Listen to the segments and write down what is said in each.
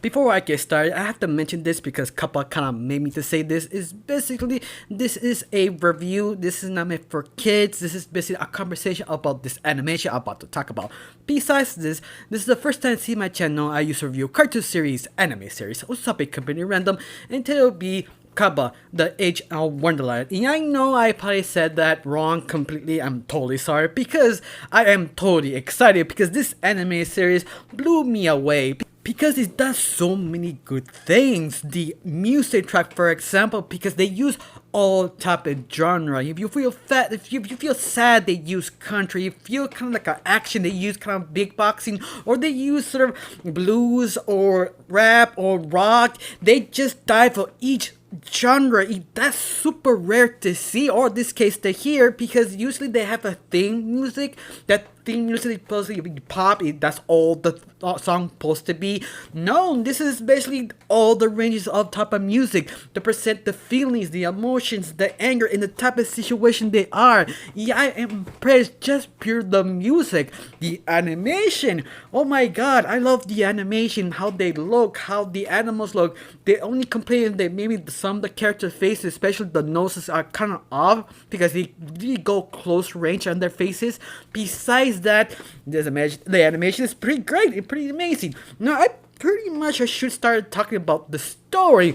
Before I get started, I have to mention this because Kappa kind of made me to say this. Is basically this is a review. This is not meant for kids. This is basically a conversation about this animation I'm about to talk about. Besides this is the first time I see my channel. I used to review cartoon series, anime series, or something completely random, and today will be Kaba, the Age of Wonderland. And I know I probably said that wrong completely. I'm totally sorry because I am totally excited because this anime series blew me away. Because it does so many good things. The music track, for example, because they use all type of genre. If you feel fat, if you feel sad, they use country. If you feel kind of like an action, they use kind of big boxing, or they use sort of blues or rap or rock. They just dive for each genre. That's super rare to see, or in this case to hear, because usually they have a theme music. That theme music is supposed to be pop. That's all the song supposed to be. No, this is basically all the ranges of type of music to present the feelings, the emotions, the anger, and the type of situation they are. Yeah, I am impressed. Just pure the music, the animation. Oh my god, I love the animation. How they look, how the animals look. The only complaint that maybe some of the character faces, especially the noses, are kind of off because they really go close range on their faces. Besides that, the animation is pretty great and pretty amazing. Now, I pretty much should start talking about the story.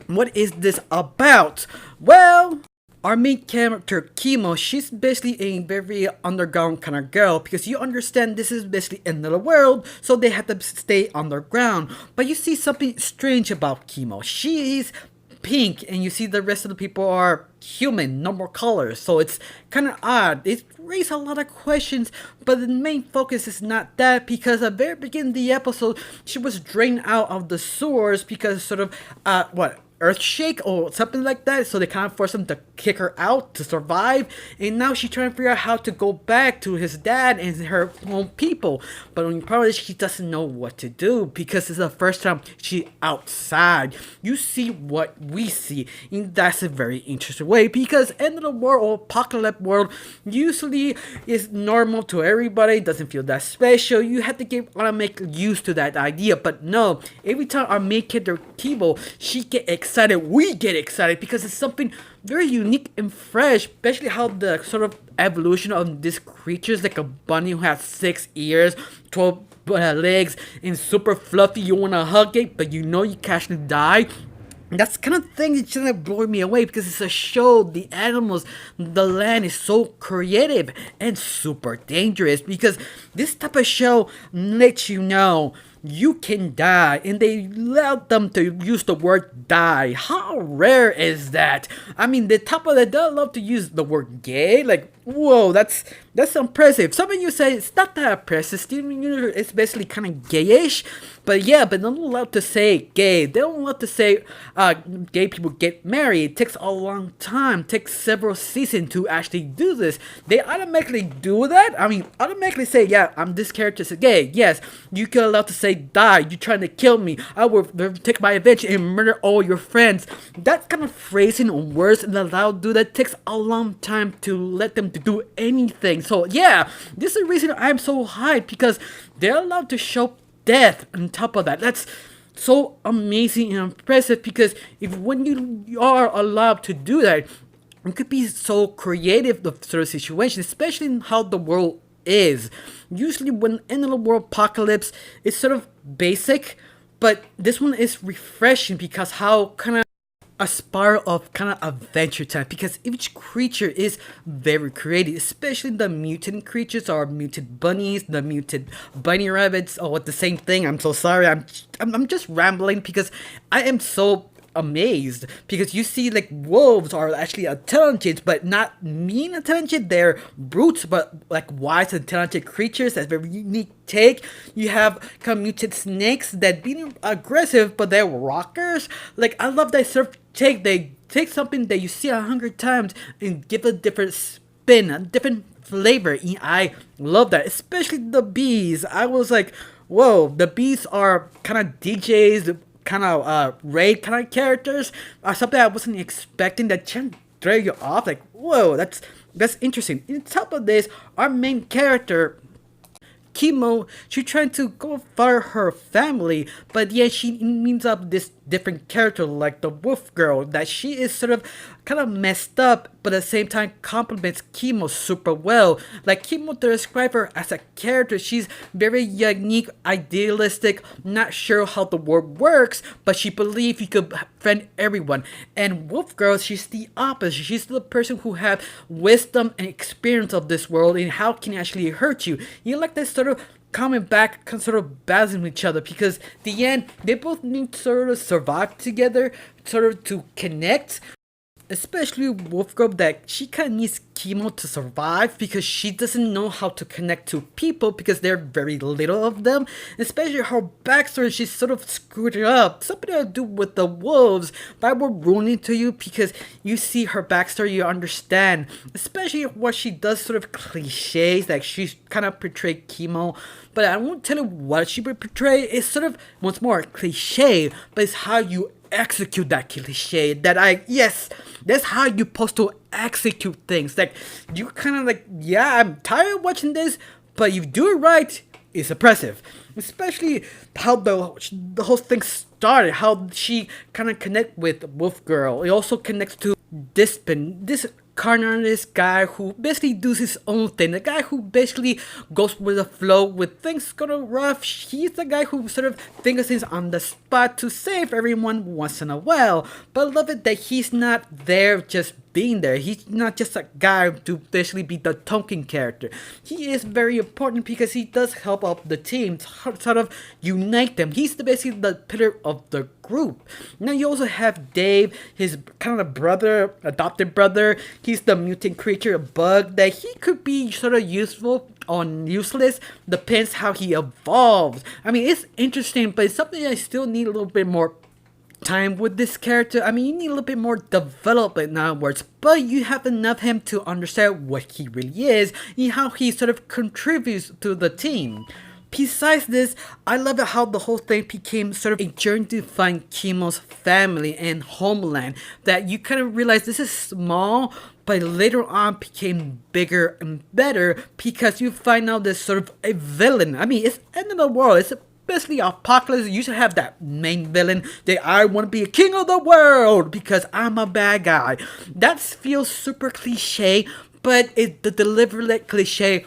What is this about? Well, our main character, Kimo, she's basically a very underground kind of girl because you understand this is basically end of the world, so they have to stay underground. But you see something strange about Kimo. She's pink and you see the rest of the people are human, no more colors, so it's kind of odd. It raises a lot of questions, but the main focus is not that, because at the very beginning of the episode she was drained out of the sewers because sort of earthshake or something like that, so they kind of forced him to kick her out to survive, and now she's trying to figure out how to go back to his dad and her own people. But the problem is she doesn't know what to do because it's the first time she's outside. You see what we see, and that's a very interesting way, because end of the world or apocalypse world usually is normal to everybody, doesn't feel that special. You have to make used to that idea, but no, every time our main character Kipo, she get excited, we get excited because it's something very unique and fresh, especially how the sort of evolution of this creature is like a bunny who has 6 ears, 12 legs, and super fluffy. You want to hug it, but you know you can actually die. That's kind of thing that just blew me away because it's a show. The animals, the land is so creative and super dangerous because this type of show lets you know you can die, and they allowed them to use the word die. How rare is that? I mean, the top of that, they love to use the word gay. Like, whoa, that's impressive. Some of you say it's not that impressive. Steven Universe is basically kind of gayish, but yeah, but they're not allowed to say gay. They don't allowed to say gay people get married. It takes a long time. It takes several seasons to actually do this. They automatically do that. I mean, automatically say, yeah, I'm this character's gay. Yes, you can allowed to say die. You're trying to kill me. I will take my revenge and murder all your friends. That kind of phrasing or words and allowed to do that takes a long time to let them to do anything. So yeah, this is the reason I'm so hyped, because they're allowed to show death on top of that. That's so amazing and impressive, because when you are allowed to do that, it could be so creative, the sort of situation, especially in how the world is. Usually when end of the world apocalypse, it's sort of basic, but this one is refreshing because how kind of a spiral of kind of adventure time, because each creature is very creative, especially the mutant creatures or mutant bunnies, the mutant bunny rabbits, or the same thing. I'm so sorry, I'm just rambling because I am so amazed, because you see like wolves are actually intelligent, but not mean intelligent. They're brutes, but like wise intelligent creatures. That's very unique take. You have kind of mutant snakes that being aggressive, but they're rockers. Like, I love that sort of take. They take something that you see 100 times and give a different spin, a different flavor. And I love that, especially the bees. I was like, whoa, the bees are kind of DJs, kind of raid kind of characters, something I wasn't expecting, that can throw you off. Like, whoa, that's interesting. On top of this, our main character Chemo, she's trying to go fire her family, but yet she meets up this different character like the wolf girl, that she is sort of kind of messed up, but at the same time compliments Chemo super well. Like Chemo, to describe her as a character, she's very unique, idealistic, not sure how the world works, but she believes you could friend everyone. And wolf girl, she's the opposite. She's the person who have wisdom and experience of this world and how can actually hurt you. You like this sort of coming back, sort of balancing each other, because the end, they both need to sort of survive together, sort of to connect. Especially Wolf Girl, that she kind of needs Chemo to survive because she doesn't know how to connect to people because there are very little of them. Especially her backstory, she's sort of screwed it up. Something to do with the wolves, but I will ruin it to you because you see her backstory, you understand. Especially what she does, sort of cliches, like she's kind of portrayed Chemo, but I won't tell you what she would portray. It's sort of once more cliche, but it's how you execute that cliche. Yes, that's how you're supposed to execute things. Like, you kind of like, yeah, I'm tired of watching this, but you do it right, it's impressive. Especially how the whole thing started, how she kind of connect with Wolf Girl. It also connects to this carnalist guy who basically does his own thing. The guy who basically goes with the flow with things going rough. He's the guy who sort of thinks things on the spot to save everyone once in a while. But I love it that he's not there just being there. He's not just a guy to basically be the token character. He is very important because he does help out the team, sort of unite them. He's basically the pillar of the group. Now you also have Dave, his kind of brother, adopted brother. He's the mutant creature, a bug that he could be sort of useful or useless, depends how he evolves. I mean, it's interesting, but it's something I still need a little bit more time with this character. I mean, you need a little bit more development, in other words, but you have enough him to understand what he really is and how he sort of contributes to the team. Besides this, I love it how the whole thing became sort of a journey to find Chemo's family and homeland, that you kind of realize this is small, but later on became bigger and better because you find out there's sort of a villain. I mean, it's end of the world, it's basically apocalypse. You should have that main villain that I want to be a king of the world because I'm a bad guy. That feels super cliche, but the deliberate cliche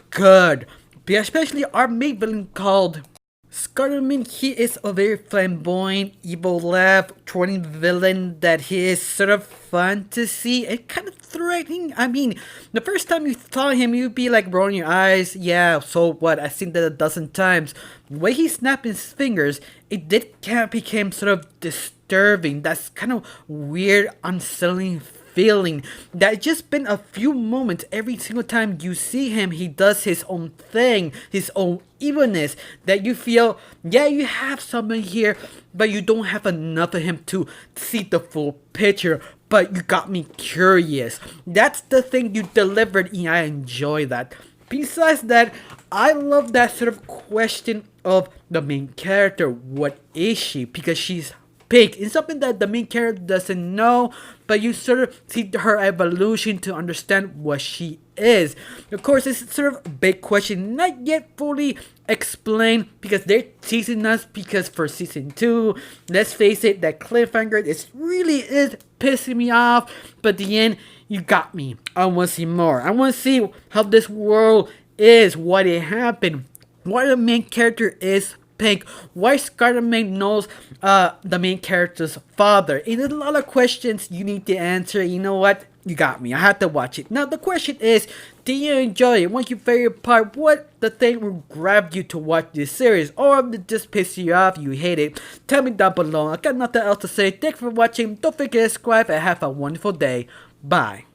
good. Especially our main villain called Scarman. He is a very flamboyant, evil laugh, twirling villain that he is sort of fun to see and kind of threatening. I mean, the first time you saw him, you'd be like rolling your eyes. Yeah, so what? I've seen that a dozen times. The way he snapped his fingers, it did kind of became sort of disturbing. That's kind of weird, unsettling feeling that just been a few moments every single time you see him. He does his own thing, his own evilness, that you feel, yeah, you have someone here, but you don't have enough of him to see the full picture. But you got me curious. That's the thing you delivered, and I enjoy that. Besides that, I love that sort of question of the main character. What is she? Because she's pink. It's something that the main character doesn't know, but you sort of see her evolution to understand what she is. Of course, it's sort of a big question, not yet fully explained because they're teasing us, because for season 2, let's face it, that cliffhanger really is pissing me off, but at the end, you got me. I want to see more. I want to see how this world is, what it happened, why the main character is pink, why Scarman knows the main character's father. And there's a lot of questions you need to answer. You know what? You got me. I had to watch it. Now the question is, do you enjoy it? What's your favorite part? What the thing will grab you to watch this series? Or if it just piss you off, you hate it? Tell me down below. I got nothing else to say. Thanks for watching. Don't forget to subscribe and have a wonderful day. Bye.